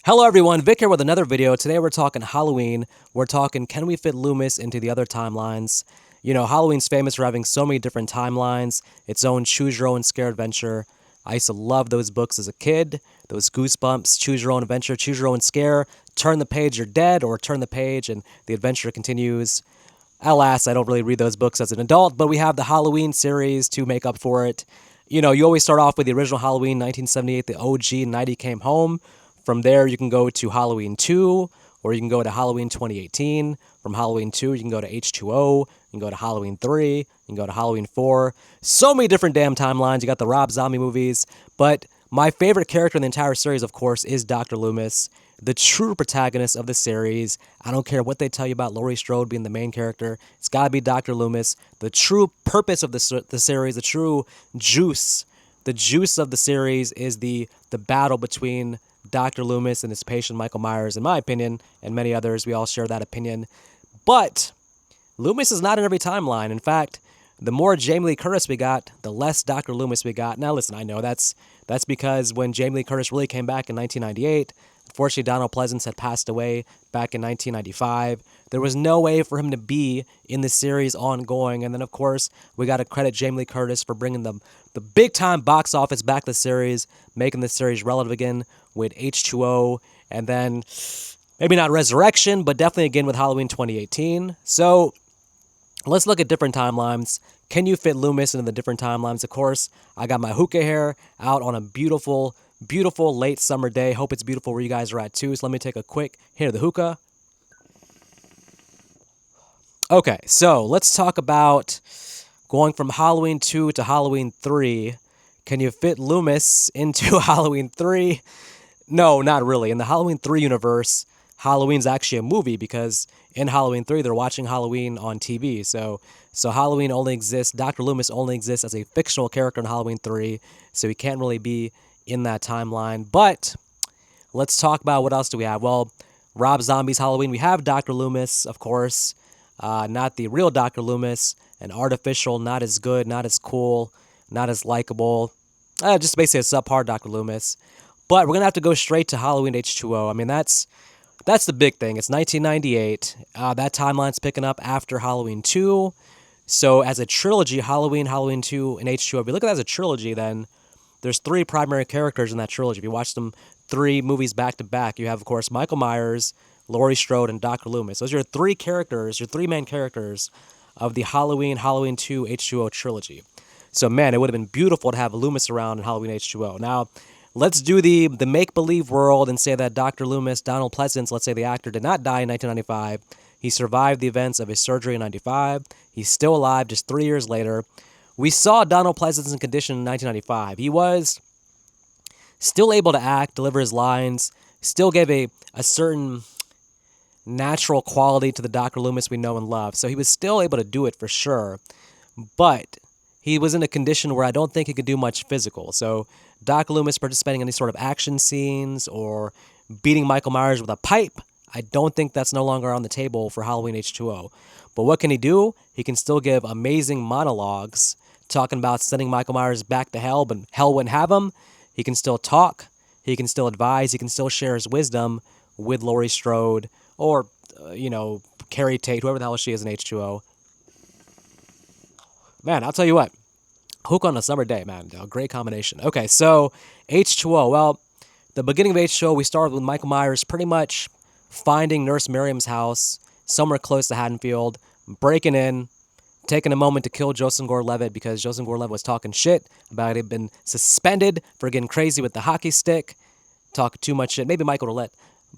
Hello everyone, Vic here with another video. Today we're talking Halloween. We're talking, can we fit Loomis into the other timelines? You know, Halloween's famous for having so many different timelines, its own choose your own scare adventure. I used to love those books as a kid, those Goosebumps, choose your own adventure, choose your own scare, turn the page, you're dead, or turn the page and the adventure continues. Alas, I don't really read those books as an adult, but we have the Halloween series to make up for it. You know, you always start off with the original Halloween, 1978, the OG, Night He Came Home. From there, you can go to Halloween 2, or you can go to Halloween 2018. From Halloween 2, you can go to H2O, you can go to Halloween 3, you can go to Halloween 4. So many different damn timelines. You got the Rob Zombie movies, but my favorite character in the entire series, of course, is Dr. Loomis, the true protagonist of the series. I don't care what they tell you about Laurie Strode being the main character. It's got to be Dr. Loomis. The true purpose of the series, the true juice, the juice of the series is the battle between Dr. Loomis and his patient Michael Myers, in my opinion, and many others. We all share that opinion. But Loomis is not in every timeline. In fact, the more Jamie Lee Curtis we got, the less Dr. Loomis we got. Now, listen, I know that's because when Jamie Lee Curtis really came back in 1998, unfortunately, Donald Pleasance had passed away back in 1995. There was no way for him to be in the series ongoing. And then, of course, we got to credit Jamie Lee Curtis for bringing the big-time box office back to the series, making the series relevant again with H2O, and then maybe not Resurrection, but definitely again with Halloween 2018. So let's look at different timelines. Can you fit Loomis into the different timelines? Of course, I got my hookah hair out on a beautiful, beautiful late summer day. Hope it's beautiful where you guys are at too. So let me take a quick hit of the hookah. Okay, so let's talk about going from Halloween 2 to Halloween 3. Can you fit Loomis into Halloween 3? No, not really. In the Halloween 3 universe, Halloween's actually a movie because in Halloween 3, they're watching Halloween on TV. So Halloween only exists, Dr. Loomis only exists as a fictional character in Halloween 3, so he can't really be in that timeline. But let's talk about what else do we have. Well, Rob Zombie's Halloween, we have Dr. Loomis, of course, not the real Dr. Loomis, an artificial, not as good, not as cool, not as likable, just basically a subpar Dr. Loomis. But we're going to have to go straight to Halloween H2O. I mean, that's the big thing. It's 1998. That timeline's picking up after Halloween 2. So as a trilogy, Halloween, Halloween 2, and H2O, if you look at it as a trilogy, then there's three primary characters in that trilogy. If you watch them three movies back to back, you have, of course, Michael Myers, Laurie Strode, and Dr. Loomis. Those are your three characters, your three main characters of the Halloween, Halloween 2, H2O trilogy. So, man, it would have been beautiful to have Loomis around in Halloween H2O. Now, let's do the make-believe world and say that Dr. Loomis, Donald Pleasance, let's say the actor, did not die in 1995. He survived the events of his surgery in 95. He's still alive just 3 years later. We saw Donald Pleasance in condition in 1995. He was still able to act, deliver his lines, still gave a certain natural quality to the Dr. Loomis we know and love. So he was still able to do it for sure. But he was in a condition where I don't think he could do much physical. So Dr. Loomis participating in any sort of action scenes or beating Michael Myers with a pipe, I don't think that's no longer on the table for Halloween H2O. But what can he do? He can still give amazing monologues talking about sending Michael Myers back to hell, but hell wouldn't have him. He can still talk. He can still advise. He can still share his wisdom with Laurie Strode or, Carrie Tate, whoever the hell she is in H2O. Man, I'll tell you what. Hook on a summer day, man. A great combination. Okay, so H2O. Well, the beginning of H2O, we started with Michael Myers pretty much finding Nurse Miriam's house somewhere close to Haddonfield, breaking in, taking a moment to kill Joseph Gordon-Levitt because Joseph Gordon-Levitt was talking shit about he'd been suspended for getting crazy with the hockey stick, talking too much shit. Maybe Michael will let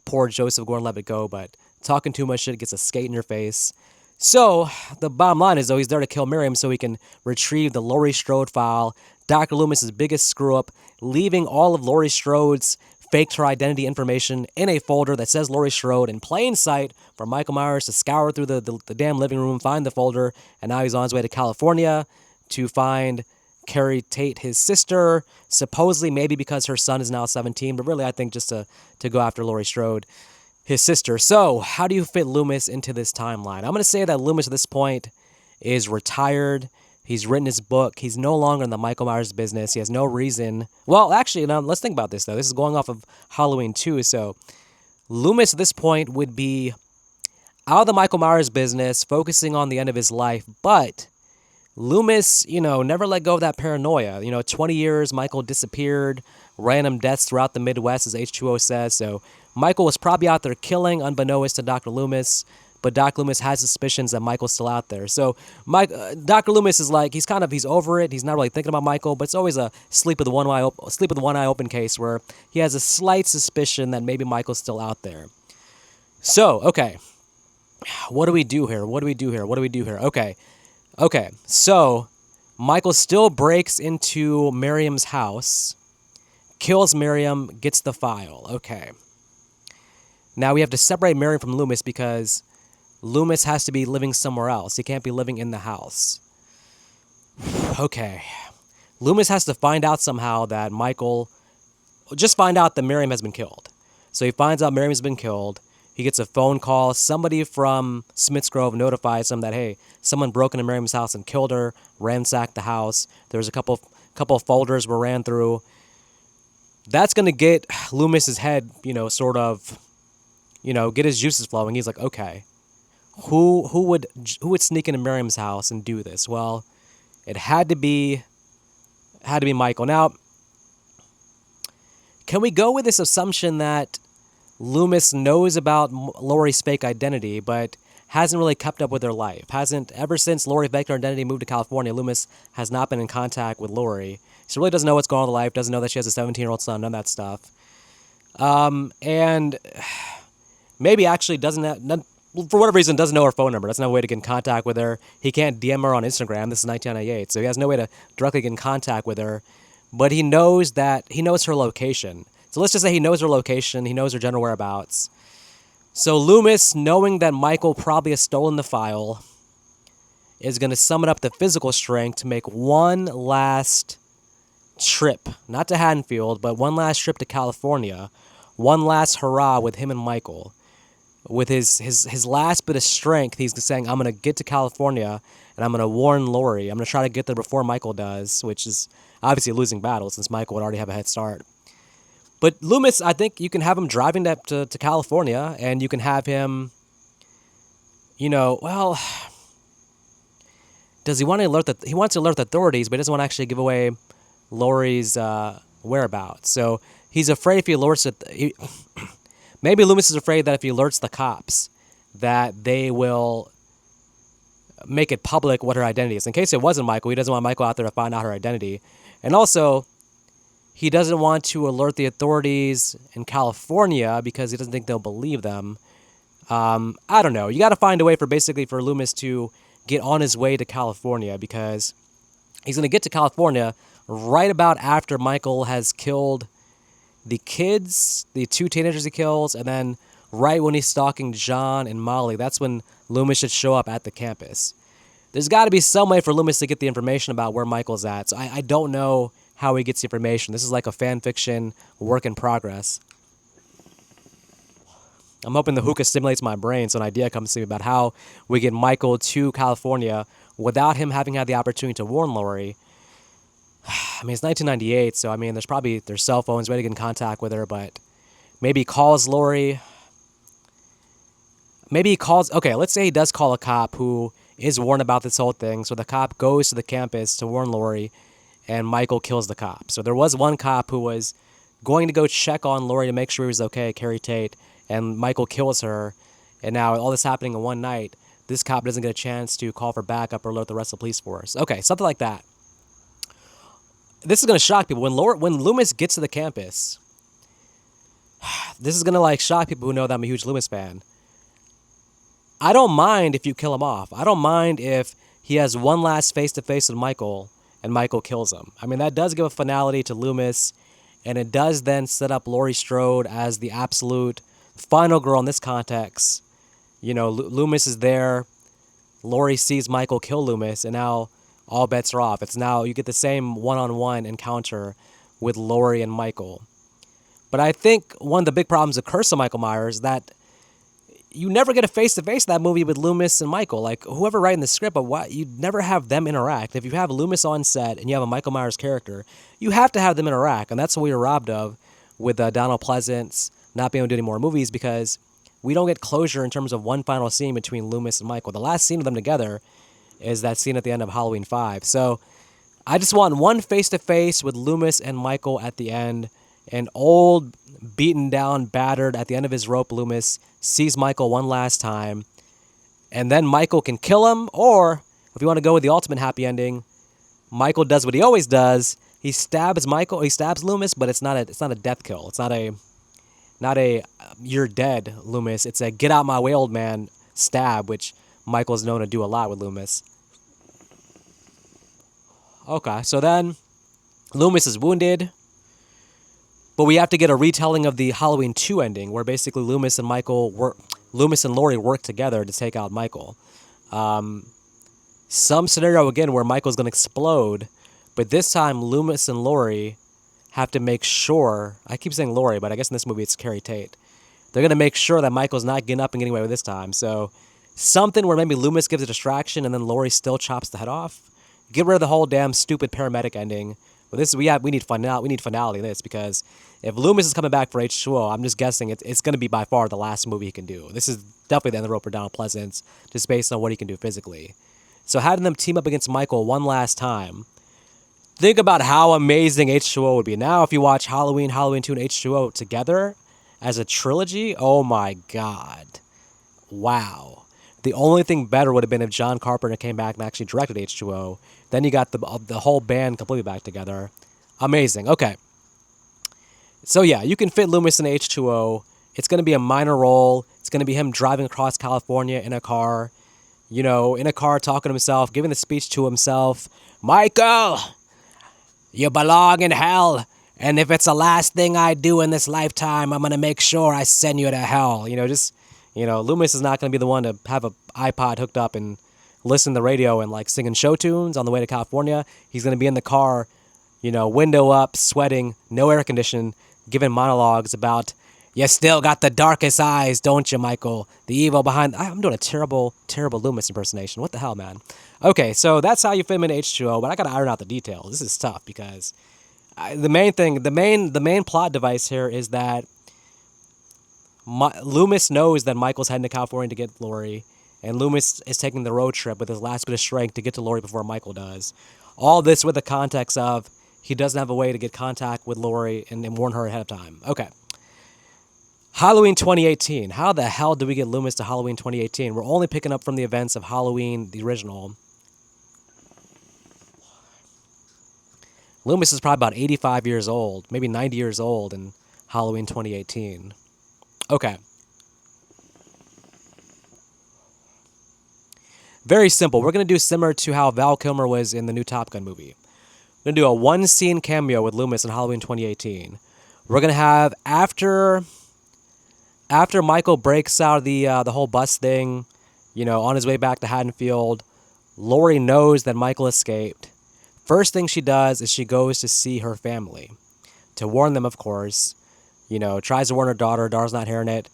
poor Joseph Gordon-Levitt go, but talking too much shit gets a skate in your face. So, the bottom line is, though, he's there to kill Miriam so he can retrieve the Laurie Strode file, Dr. Loomis' biggest screw-up, leaving all of Laurie Strode's faked her identity information in a folder that says Laurie Strode in plain sight for Michael Myers to scour through the damn living room, find the folder, and now he's on his way to California to find Carrie Tate, his sister, supposedly maybe because her son is now 17, but really I think just to go after Laurie Strode, his sister. So, how do you fit Loomis into this timeline? I'm going to say that Loomis at this point is retired, He's written his book. He's no longer in the Michael Myers business. He has no reason. Well, actually, now let's think about this, though. This is going off of Halloween 2. So Loomis at this point would be out of the Michael Myers business, focusing on the end of his life. But Loomis, never let go of that paranoia. 20 years, Michael disappeared, random deaths throughout the Midwest, as H2O says. So Michael was probably out there killing, unbeknownst to Dr. Loomis. But Dr. Loomis has suspicions that Michael's still out there. So Dr. Loomis is like, he's over it. He's not really thinking about Michael, but it's always a sleep with one eye open case where he has a slight suspicion that maybe Michael's still out there. So, okay. What do we do here? Okay. So Michael still breaks into Miriam's house, kills Miriam, gets the file. Okay. Now we have to separate Miriam from Loomis because Loomis has to be living somewhere else. He can't be living in the house. Okay. Loomis has to find out somehow that just find out that Miriam has been killed. So he finds out Miriam has been killed. He gets a phone call. Somebody from Smith's Grove notifies him that, hey, someone broke into Miriam's house and killed her, ransacked the house. There was a couple of folders were ran through. That's going to get Loomis's head, get his juices flowing. He's like, okay. Who would sneak into Miriam's house and do this? Well, it had to be Michael. Now, can we go with this assumption that Loomis knows about Lori's fake identity, but hasn't really kept up with her life? Ever since Lori faked her identity, moved to California, Loomis has not been in contact with Lori. She really doesn't know what's going on in life, doesn't know that she has a 17-year-old son, none of that stuff. And maybe actually for whatever reason, doesn't know her phone number, doesn't have a way to get in contact with her. He can't DM her on Instagram. This is 1998, so he has no way to directly get in contact with her. But he knows her location. So let's just say he knows her location. He knows her general whereabouts. So Loomis, knowing that Michael probably has stolen the file, is going to summon up the physical strength to make one last trip, not to Haddonfield, but one last trip to California, one last hurrah with him and Michael. With his last bit of strength, he's saying, I'm going to get to California, and I'm going to warn Lori. I'm going to try to get there before Michael does, which is obviously a losing battle since Michael would already have a head start. But Loomis, I think you can have him driving to California, and you can have him, does he want to alert he wants to alert the authorities, but he doesn't want to actually give away Lori's whereabouts. So he's afraid if he alerts maybe Loomis is afraid that if he alerts the cops, that they will make it public what her identity is. In case it wasn't Michael, he doesn't want Michael out there to find out her identity. And also, he doesn't want to alert the authorities in California because he doesn't think they'll believe them. I don't know. You got to find a way for Loomis to get on his way to California, because he's going to get to California right about after Michael has killed the kids, the two teenagers he kills, and then right when he's stalking John and Molly. That's when Loomis should show up at the campus. There's got to be some way for Loomis to get the information about where Michael's at. So I don't know how he gets the information. This is like a fan fiction work in progress. I'm hoping the hookah stimulates my brain so an idea comes to me about how we get Michael to California without him having had the opportunity to warn Lori. I mean, it's 1998, so there's cell phones, ready to get in contact with her, but maybe he calls Lori. Let's say he does call a cop who is warned about this whole thing, so the cop goes to the campus to warn Lori, and Michael kills the cop. So there was one cop who was going to go check on Lori to make sure he was okay, Carrie Tate, and Michael kills her, and now all this happening in one night, this cop doesn't get a chance to call for backup or alert the rest of the police force. Okay, something like that. This is going to shock people. When Loomis gets to the campus, this is going to shock people who know that I'm a huge Loomis fan. I don't mind if you kill him off. I don't mind if he has one last face-to-face with Michael and Michael kills him. I mean, that does give a finality to Loomis, and it does then set up Laurie Strode as the absolute final girl in this context. Loomis is there. Laurie sees Michael kill Loomis, and now all bets are off. It's now you get the same one-on-one encounter with Lori and Michael. But I think one of the big problems of Curse of Michael Myers is that you never get a face-to-face in that movie with Loomis and Michael. Like, whoever writing the script, but why you never have them interact. If you have Loomis on set and you have a Michael Myers character, you have to have them interact, and that's what we were robbed of with Donald Pleasance not being able to do any more movies, because we don't get closure in terms of one final scene between Loomis and Michael. The last scene of them together is that scene at the end of Halloween 5. So I just want one face-to-face with Loomis and Michael at the end. An old, beaten down, battered, at the end of his rope, Loomis sees Michael one last time, and then Michael can kill him, or if you want to go with the ultimate happy ending, Michael does what he always does. He stabs Loomis, but it's not a death kill. It's not a you're dead, Loomis. It's a get out my way, old man stab, which Michael's known to do a lot with Loomis. Okay, so then Loomis is wounded, but we have to get a retelling of the Halloween 2 ending, where basically Loomis and Laurie work together to take out Michael. Some scenario again where Michael's going to explode, but this time Loomis and Laurie have to make sure, I keep saying Laurie, but I guess in this movie it's Carrie Tate. They're going to make sure that Michael's not getting up and getting away with this time. So something where maybe Loomis gives a distraction and then Laurie still chops the head off. Get rid of the whole damn stupid paramedic ending. But this we need finality in this, because if Loomis is coming back for H2O, I'm just guessing it's going to be by far the last movie he can do. This is definitely the end of the road for Donald Pleasance, just based on what he can do physically. So having them team up against Michael one last time, think about how amazing H2O would be. Now if you watch Halloween, Halloween 2, and H2O together as a trilogy, oh my god. Wow. The only thing better would have been if John Carpenter came back and actually directed H2O. Then you got the whole band completely back together. Amazing. Okay. So yeah, you can fit Loomis in H2O. It's going to be a minor role. It's going to be him driving across California in a car. In a car talking to himself, giving the speech to himself. Michael, you belong in hell. And if it's the last thing I do in this lifetime, I'm going to make sure I send you to hell. Loomis is not going to be the one to have an iPod hooked up and listen to the radio and like singing show tunes on the way to California. He's going to be in the car, window up, sweating, no air conditioning, giving monologues about, you still got the darkest eyes, don't you, Michael? The evil behind... I'm doing a terrible, terrible Loomis impersonation. What the hell, man? Okay, so that's how you fit him in H2O, but I got to iron out the details. This is tough because the main plot device here is that Loomis knows that Michael's heading to California to get Laurie, and Loomis is taking the road trip with his last bit of strength to get to Laurie before Michael does. All this with the context of he doesn't have a way to get contact with Laurie and warn her ahead of time. Okay. Halloween 2018. How the hell did we get Loomis to Halloween 2018? We're only picking up from the events of Halloween, the original. Loomis is probably about 85 years old, maybe 90 years old in Halloween 2018. Okay. Very simple. We're going to do similar to how Val Kilmer was in the new Top Gun movie. We're going to do a one-scene cameo with Loomis in Halloween 2018. We're going to have, after Michael breaks out of the whole bus thing, on his way back to Haddonfield, Laurie knows that Michael escaped. First thing she does is she goes to see her family. To warn them, of course. Tries to warn her daughter. Daughter's not hearing it.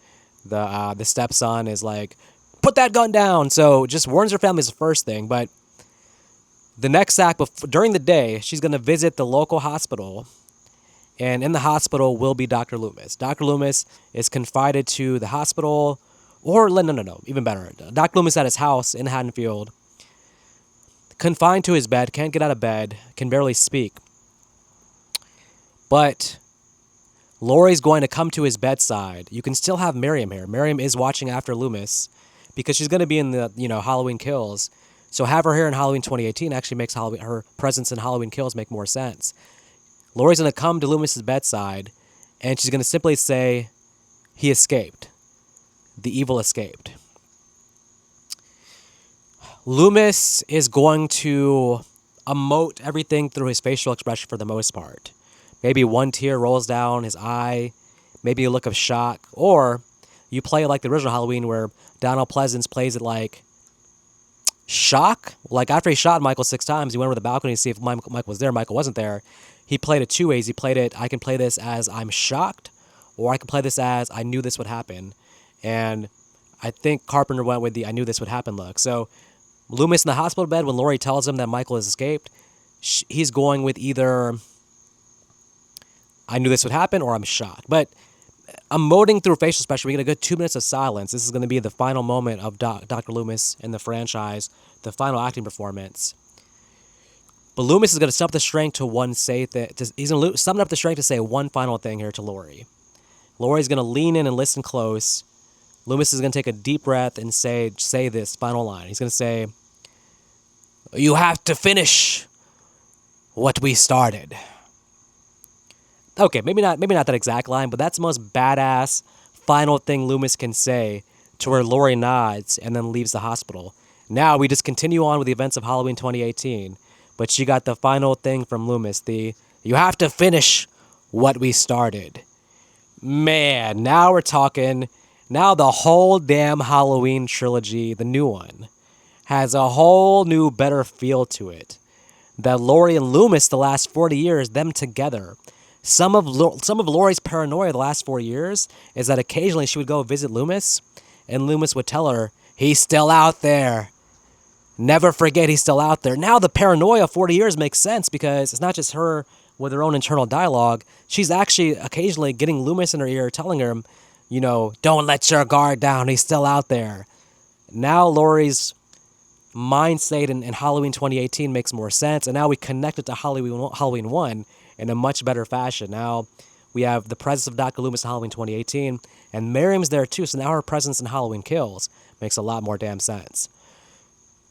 The stepson is like, put that gun down. So just warns her family is the first thing. But the next act, during the day, she's going to visit the local hospital. And in the hospital will be Dr. Loomis. Dr. Loomis is confided to the hospital. Or, no, even better. Dr. Loomis at his house in Haddonfield. Confined to his bed, can't get out of bed, can barely speak. But Laurie's going to come to his bedside. You can still have Miriam here. Miriam is watching after Loomis because she's going to be in the, Halloween Kills. So have her here in Halloween 2018 actually makes her presence in Halloween Kills make more sense. Laurie's going to come to Loomis's bedside and she's going to simply say, he escaped. The evil escaped. Loomis is going to emote everything through his facial expression for the most part. Maybe one tear rolls down his eye, maybe a look of shock, or you play it like the original Halloween where Donald Pleasance plays it like shock. Like after he shot Michael 6 times, he went over the balcony to see if Michael was there. Michael wasn't there. He played it 2 ways. He played it, I can play this as I'm shocked, or I can play this as I knew this would happen. And I think Carpenter went with the "I knew this would happen" look. So Loomis in the hospital bed when Laurie tells him that Michael has escaped, he's going with either "I knew this would happen" or "I'm shocked." But I'm emoting through facial expression. We get a good 2 minutes of silence. This is going to be the final moment of Dr. Loomis in the franchise, the final acting performance. But Loomis is going to sum up the strength to he's going to summon up the strength to say one final thing here to Laurie. Laurie's going to lean in and listen close. Loomis is going to take a deep breath and say this final line. He's going to say, "You have to finish what we started." Okay, maybe not that exact line, but that's the most badass final thing Loomis can say, to where Laurie nods and then leaves the hospital. Now we just continue on with the events of Halloween 2018, but she got the final thing from Loomis, "You have to finish what we started." Man, now we're talking. Now the whole damn Halloween trilogy, the new one, has a whole new better feel to it. That Laurie and Loomis, the last 40 years, them together. Some of Laurie's paranoia the last 4 years is that occasionally she would go visit Loomis, and Loomis would tell her, "He's still out there. Never forget he's still out there." Now the paranoia of 40 years makes sense, because it's not just her with her own internal dialogue. She's actually occasionally getting Loomis in her ear, telling her, "Don't let your guard down. He's still out there." Now Laurie's mind state in Halloween 2018 makes more sense, and now we connect it to Halloween 1 in a much better fashion. Now we have the presence of Dr. Loomis in Halloween 2018, and Miriam's there too, so now her presence in Halloween Kills makes a lot more damn sense.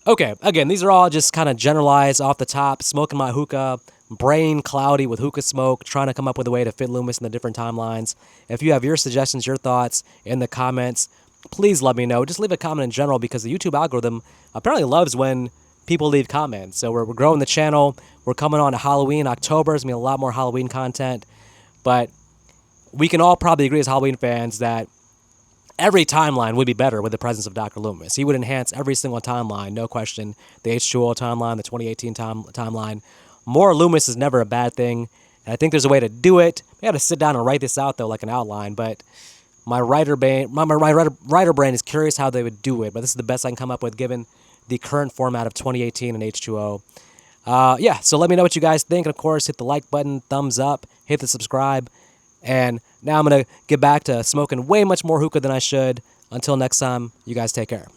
Okay, again, these are all just kind of generalized off the top, smoking my hookah, brain cloudy with hookah smoke, trying to come up with a way to fit Loomis in the different timelines. If you have your suggestions, your thoughts in the comments, please let me know. Just leave a comment in general, because the YouTube algorithm apparently loves when people leave comments. So we're growing the channel. We're coming on to Halloween. October is going to be a lot more Halloween content. But we can all probably agree as Halloween fans that every timeline would be better with the presence of Dr. Loomis. He would enhance every single timeline, no question. The H2O timeline, the 2018 timeline. More Loomis is never a bad thing. And I think there's a way to do it. I got to sit down and write this out, though, like an outline. But my writer brain is curious how they would do it. But this is the best I can come up with given the current format of 2018 and H2O. So let me know what you guys think. And, of course, hit the like button, thumbs up, hit the subscribe. And now I'm going to get back to smoking way much more hookah than I should. Until next time, you guys take care.